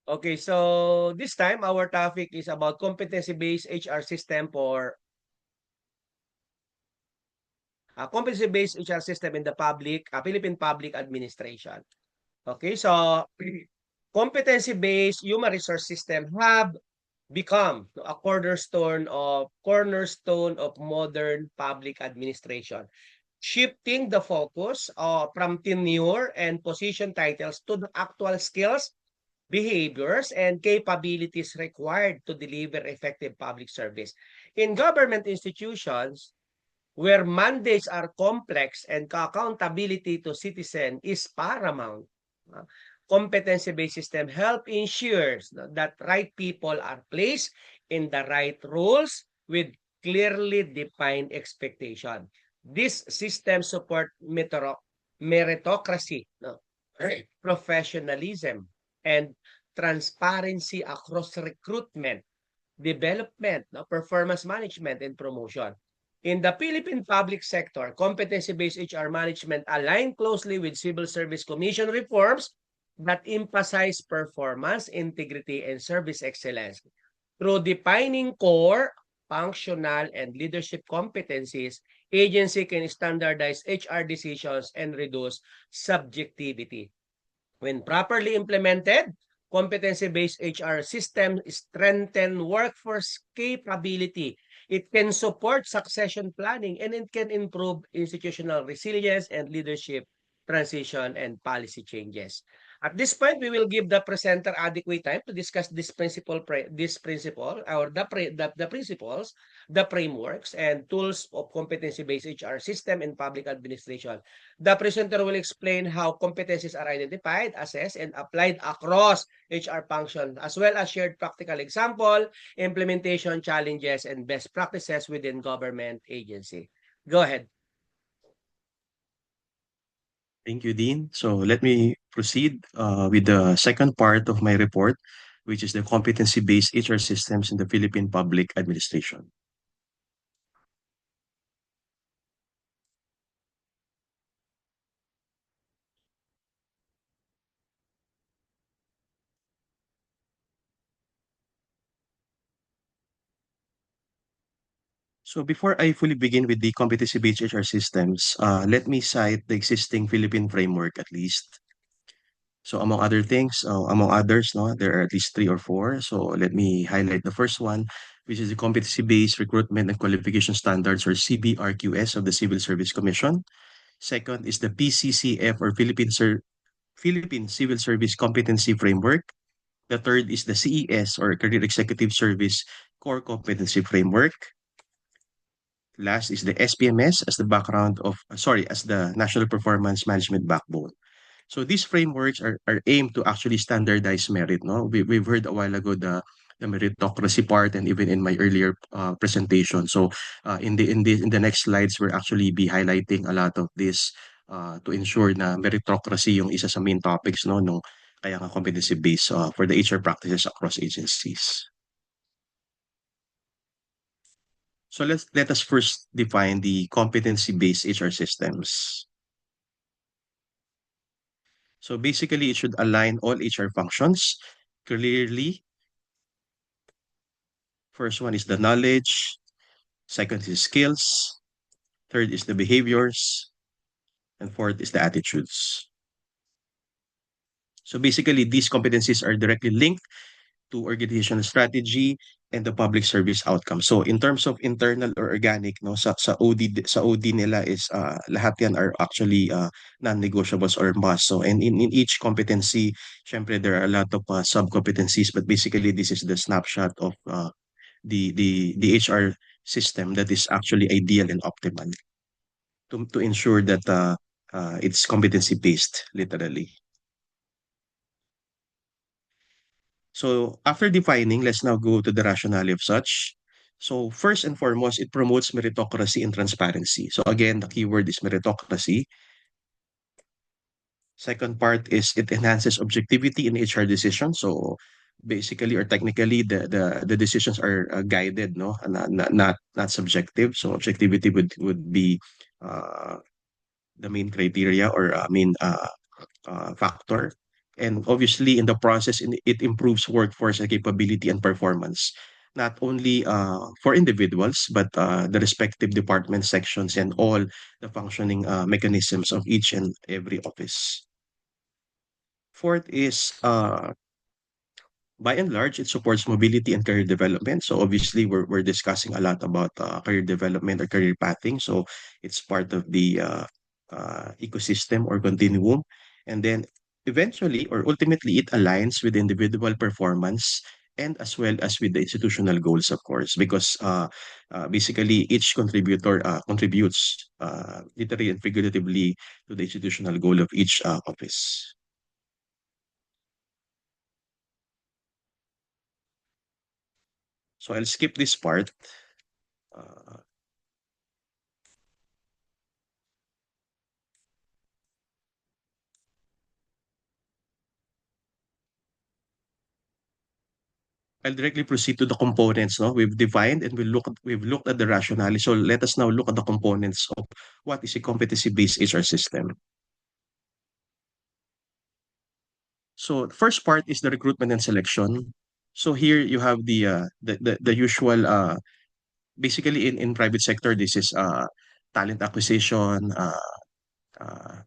Okay, so this time our topic is about competency-based HR system for competency-based HR system in the Philippine public administration. Okay, so competency-based human resource system have become a cornerstone of modern public administration, shifting the focus from tenure and position titles to the actual skills, behaviors, and capabilities required to deliver effective public service. In government institutions, where mandates are complex and accountability to citizen is paramount, uh, competency-based system help ensures that right people are placed in the right roles with clearly defined expectation. This system support meritocracy, no? Professionalism, and transparency across recruitment, development, no? Performance management, and promotion. In the Philippine public sector, competency-based HR management align closely with Civil Service Commission reforms that emphasize performance, integrity, and service excellence. Through defining core, functional, and leadership competencies, agency can standardize HR decisions and reduce subjectivity. When properly implemented, competency-based HR system strengthen workforce capability. It can support succession planning and it can improve institutional resilience and leadership transition and policy changes. At this point, we will give the presenter adequate time to discuss this principle or the principles, the frameworks, and tools of competency-based HR system in public administration. The presenter will explain how competencies are identified, assessed, and applied across HR functions, as well as shared practical example, implementation challenges, and best practices within government agency. Go ahead. Thank you, Dean. So let me proceed with the second part of my report, which is the competency-based HR systems in the Philippine public administration. So before I fully begin with the competency-based HR systems, let me cite the existing Philippine framework at least. So among other things, among others, no, there are at least three or four. So let me highlight the first one, which is the competency-based recruitment and qualification standards, or CBRQS, of the Civil Service Commission. Second is the PCCF, or Philippine Civil Service Competency Framework. The third is the CES, or Career Executive Service Core Competency Framework. Last is the SPMS as the as the National Performance Management Backbone. So these frameworks are aimed to actually standardize merit. No, we've heard a while ago the meritocracy part, and even in my earlier presentation. So in the next slides, we're actually be highlighting a lot of this to ensure na meritocracy yung isa sa main topics, no, nung kaya nga competency based for the HR practices across agencies. So let us first define the competency based HR systems. So basically, it should align all HR functions clearly. First one is the knowledge, second is skills, third is the behaviors, and fourth is the attitudes. So basically, these competencies are directly linked to organizational strategy and the public service outcome. So in terms of internal or organic, no, sa OD nila is lahat yan are actually non-negotiables or must. So and in each competency, syempre there are a lot of sub-competencies, but basically this is the snapshot of the HR system that is actually ideal and optimal to ensure that it's competency based literally. So after defining, let's now go to the rationale of such. So first and foremost, it promotes meritocracy and transparency. So again, the keyword is meritocracy. Second part is it enhances objectivity in HR decisions. So basically or technically, the decisions are guided, no, not subjective. So objectivity would be uh, the main criteria or main factor And obviously, in the process, it improves workforce capability and performance, not only for individuals, but the respective department sections and all the functioning mechanisms of each and every office. Fourth is by and large, it supports mobility and career development. So obviously, we're discussing a lot about career development or career pathing. So it's part of the ecosystem or continuum. And then eventually or ultimately, it aligns with individual performance and as well as with the institutional goals, of course, because basically each contributor contributes literally and figuratively to the institutional goal of each office. So I'll skip this part. Uh, I'll directly proceed to the components. No, we've defined and we've looked at the rationale. So let us now look at the components of what is a competency-based HR system. So the first part is the recruitment and selection. So here you have the usual basically in private sector this is talent acquisition,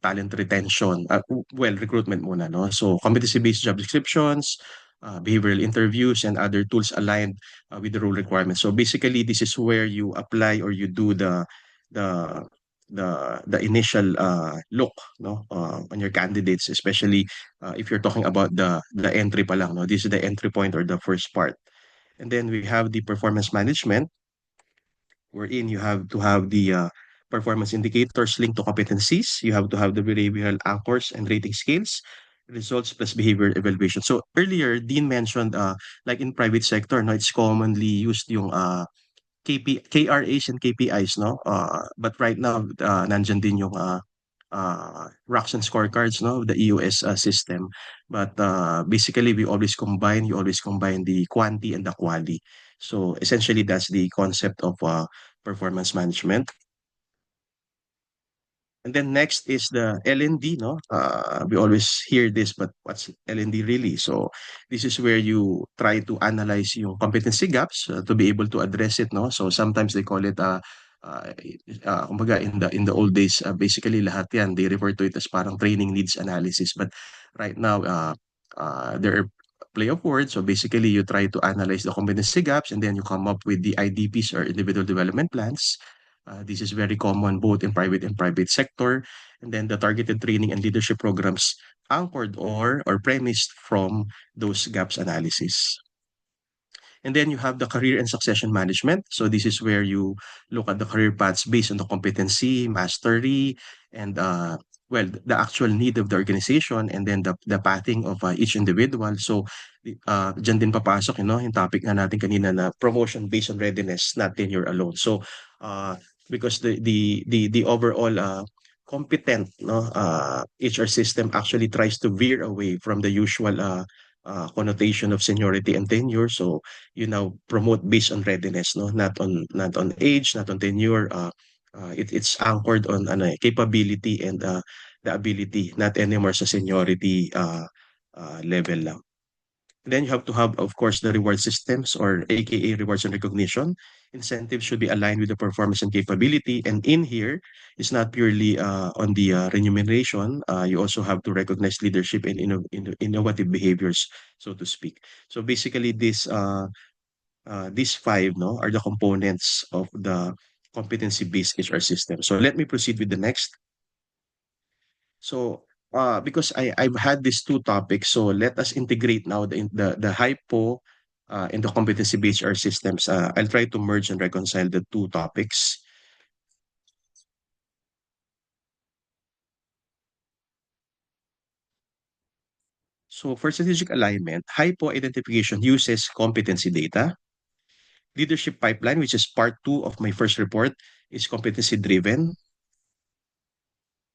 talent retention, well, recruitment muna, no? So competency-based job descriptions, behavioral interviews, and other tools aligned with the role requirements. So basically, this is where you apply or you do the the initial look, no, on your candidates, especially if you're talking about the entry pa lang, no? This is the entry point or the first part. And then we have the performance management wherein you have to have the performance indicators linked to competencies. You have to have the behavioral anchors and rating scales, results plus behavior evaluation. So earlier, Dean mentioned like in private sector, no, it's commonly used yung KRAs and KPIs, no? But right now, nandyan din yung rocks and scorecards, no? The EOS system. But basically, you always combine the quanti and the quali. So essentially, that's the concept of performance management. And then next is the L&D, no? We always hear this, but what's L&D really? So this is where you try to analyze yung competency gaps to be able to address it, no? So sometimes they call it uh, kumbaga in the old days, basically lahat yan, they refer to it as parang training needs analysis. But right now, there are play of words. So basically, you try to analyze the competency gaps and then you come up with the IDPs or individual development plans. This is very common both in private sector, and then the targeted training and leadership programs anchored or premised from those gaps analysis. And then you have the career and succession management. So this is where you look at the career paths based on the competency, mastery, and well, the actual need of the organization, and then the pathing of each individual. So dyan din papasok, yung topic na natin kanina na promotion based on readiness, not tenure alone. So because the overall competent, no, HR system actually tries to veer away from the usual connotation of seniority and tenure. So you now promote based on readiness, no, not on age, not on tenure. It's anchored on capability and the ability, not anymore sa seniority level lang. Then you have to have, of course, the reward systems or AKA rewards and recognition. Incentives should be aligned with the performance and capability. And in here, it's not purely on the remuneration. You also have to recognize leadership and innovative behaviors, so to speak. So basically, these five, no, are the components of the competency-based HR system. So let me proceed with the next. So, because I've had these two topics, so let us integrate now the hypo and the competency-based HR systems. I'll try to merge and reconcile the two topics. So for strategic alignment, hypo identification uses competency data. Leadership pipeline, which is part two of my first report, is competency-driven.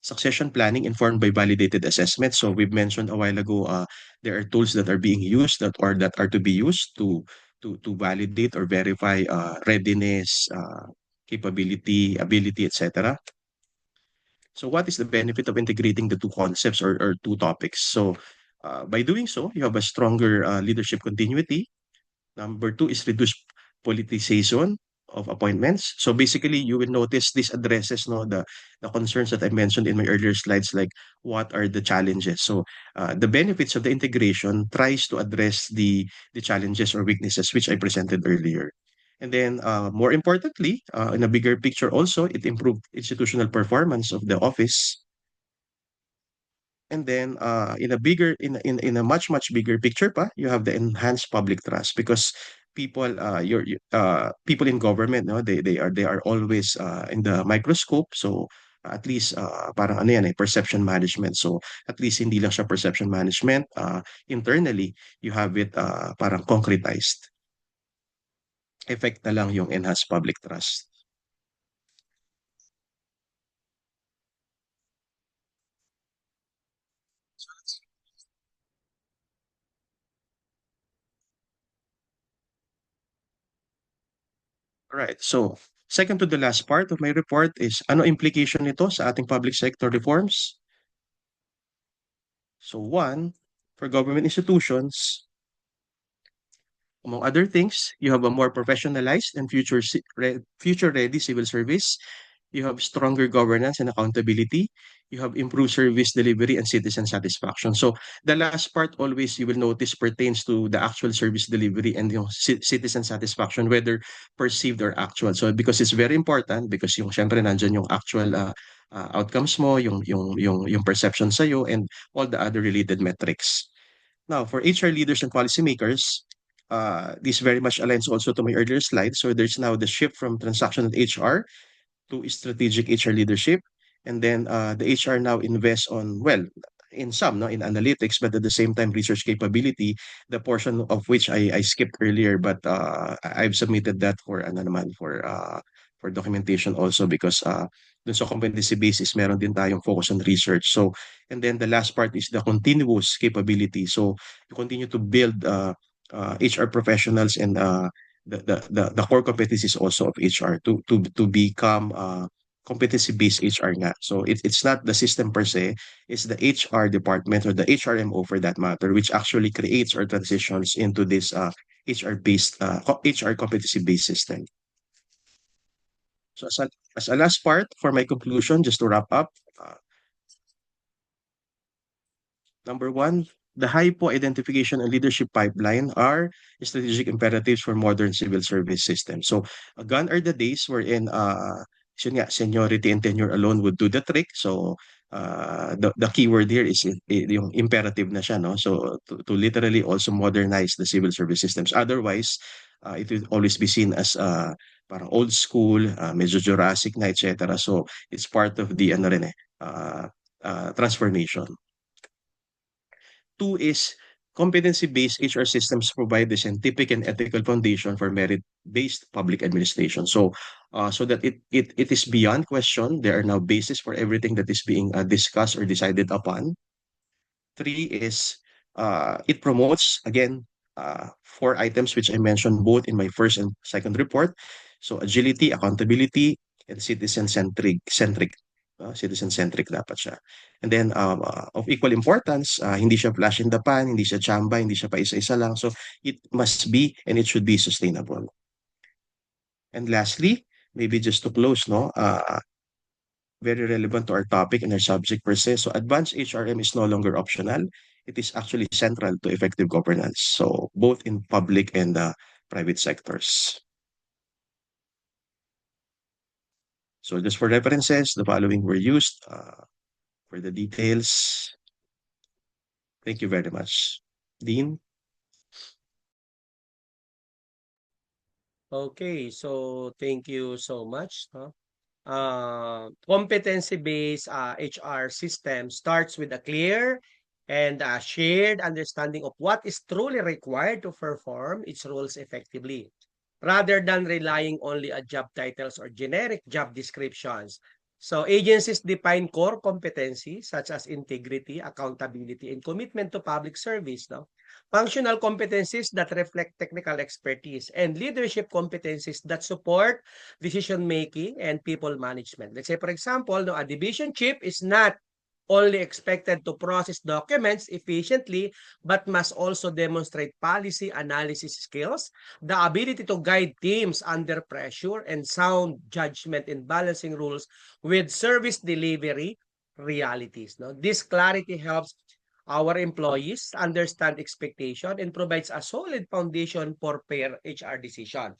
Succession planning informed by validated assessment. So we've mentioned a while ago, there are tools that are being used that are to be used to validate or verify readiness, capability, ability, etc. So what is the benefit of integrating the two concepts or two topics? So By doing so, you have a stronger leadership continuity. Number two is reduced politicization of appointments. So basically, you will notice this addresses the concerns that I mentioned in my earlier slides, like what are the challenges. So the benefits of the integration tries to address the challenges or weaknesses which I presented earlier. And then more importantly, in a bigger picture also, it improved institutional performance of the office. And then in a much bigger picture pa, you have the enhanced public trust because people in government, no, they are always in the microscope. So at least parang ano yan perception management. So at least hindi lang siya perception management, internally you have it parang concretized. Effect na lang yung enhanced public trust. All right. So, second to the last part of my report is ano implication nito sa ating public sector reforms? So, one, for government institutions, among other things, you have a more professionalized and future-ready civil service. You have stronger governance and accountability. You have improved service delivery and citizen satisfaction. So the last part always you will notice pertains to the actual service delivery and yung citizen satisfaction, whether perceived or actual. So because it's very important because yung syempre nandyan yung actual outcomes mo, yung perception sa'yo and all the other related metrics. Now, for HR leaders and policymakers, this very much aligns also to my earlier slide. So there's now the shift from transactional HR to strategic HR leadership. And then the HR now invests on, well, in some, no, in analytics, but at the same time, research capability, the portion of which I skipped earlier, but I've submitted that for, ano naman, for documentation also because dun sa competency basis, meron din tayong focus on research. So, and then the last part is the continuous capability. So, you continue to build HR professionals and the core competencies also of HR to become competency-based HR nga. So it's not the system per se, it's the HR department or the HRMO for that matter, which actually creates or transitions into this HR-based, HR competency-based system. So as a last part for my conclusion, just to wrap up, number one, the HIPO identification and leadership pipeline are strategic imperatives for modern civil service systems. So, gone are the days wherein yun nga, seniority and tenure alone would do the trick. So, the key word here is yung imperative na siya, no? So, to literally also modernize the civil service systems. Otherwise, it will always be seen as parang old school, medyo Jurassic na, etc. So, it's part of the ano rin transformation. Two is competency-based HR systems provide the scientific and ethical foundation for merit-based public administration. So, so that it is beyond question. There are now basis for everything that is being discussed or decided upon. Three is it promotes again four items which I mentioned both in my first and second report. So agility, accountability, and citizen-centric dapat siya. And then of equal importance, hindi siya flash in the pan, hindi siya chamba, hindi siya pa isa-isa lang. So it must be and it should be sustainable. And lastly, maybe just to close, no, very relevant to our topic and our subject per se. So advanced HRM is no longer optional. It is actually central to effective governance. So both in public and private sectors. So just for references, the following were used for the details. Thank you very much. Dean? Okay, so thank you so much. Competency-based HR system starts with a clear and shared understanding of what is truly required to perform its roles effectively, rather than relying only on job titles or generic job descriptions. So agencies define core competencies such as integrity, accountability, and commitment to public service. No? Functional competencies that reflect technical expertise and leadership competencies that support decision making and people management. Let's say, for example, no, a division chief is not only expected to process documents efficiently, but must also demonstrate policy analysis skills, the ability to guide teams under pressure, and sound judgment in balancing rules with service delivery realities. No? This clarity helps our employees understand expectation and provides a solid foundation for fair HR decision.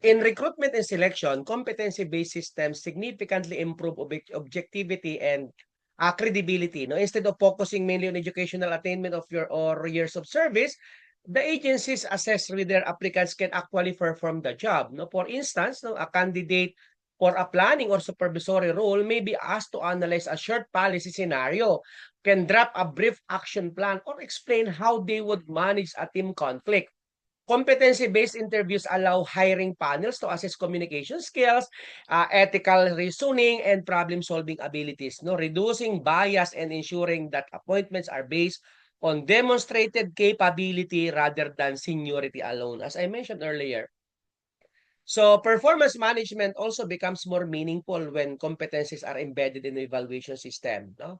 In recruitment and selection, competency-based systems significantly improve objectivity and credibility. No? Instead of focusing mainly on educational attainment of your or years of service, the agencies assess whether applicants can actually perform the job. No? For instance, no, a candidate for a planning or supervisory role may be asked to analyze a short policy scenario, can draft a brief action plan, or explain how they would manage a team conflict. Competency-based interviews allow hiring panels to assess communication skills, ethical reasoning, and problem-solving abilities, no? Reducing bias and ensuring that appointments are based on demonstrated capability rather than seniority alone, as I mentioned earlier. So performance management also becomes more meaningful when competencies are embedded in the evaluation system, no?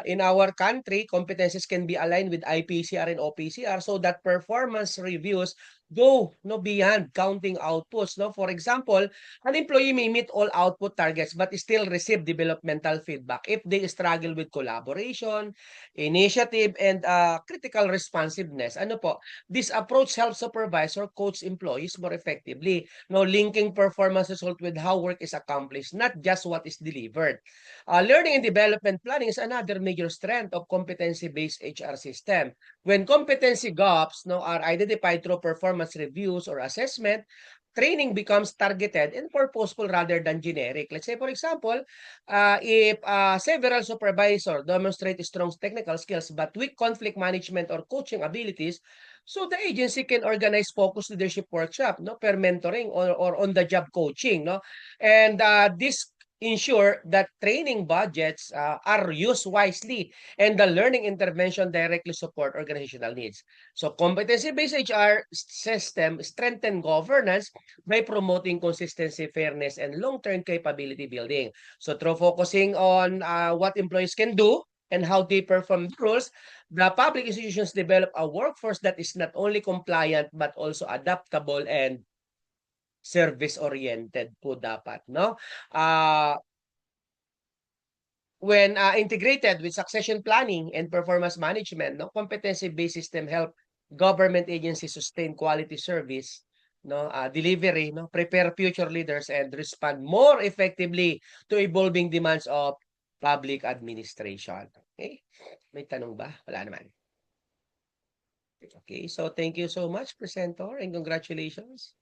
In our country, competencies can be aligned with IPCR and OPCR so that performance reviews go beyond counting outputs. No, for example, an employee may meet all output targets but still receive developmental feedback if they struggle with collaboration, initiative, and critical responsiveness. Ano po? This approach helps supervisor coach employees more effectively. No, linking performance result with how work is accomplished, not just what is delivered. Learning and development planning is another major strength of competency-based HR system. When competency gaps are identified through performance reviews or assessment, training becomes targeted and purposeful rather than generic. Let's say, for example, if several supervisors demonstrate strong technical skills but weak conflict management or coaching abilities, so the agency can organize focused leadership workshop, per mentoring or on-the-job coaching, and this ensure that training budgets are used wisely and the learning intervention directly support organizational needs. So competency-based HR system strengthen governance by promoting consistency, fairness, and long-term capability building. So through focusing on what employees can do and how they perform the roles, the public institutions develop a workforce that is not only compliant but also adaptable and service-oriented po dapat, no? When integrated with succession planning and performance management, competency-based system help government agencies sustain quality service, delivery, prepare future leaders, and respond more effectively to evolving demands of public administration. Okay? May tanong ba? Wala naman. Okay, so thank you so much, presenter, and congratulations.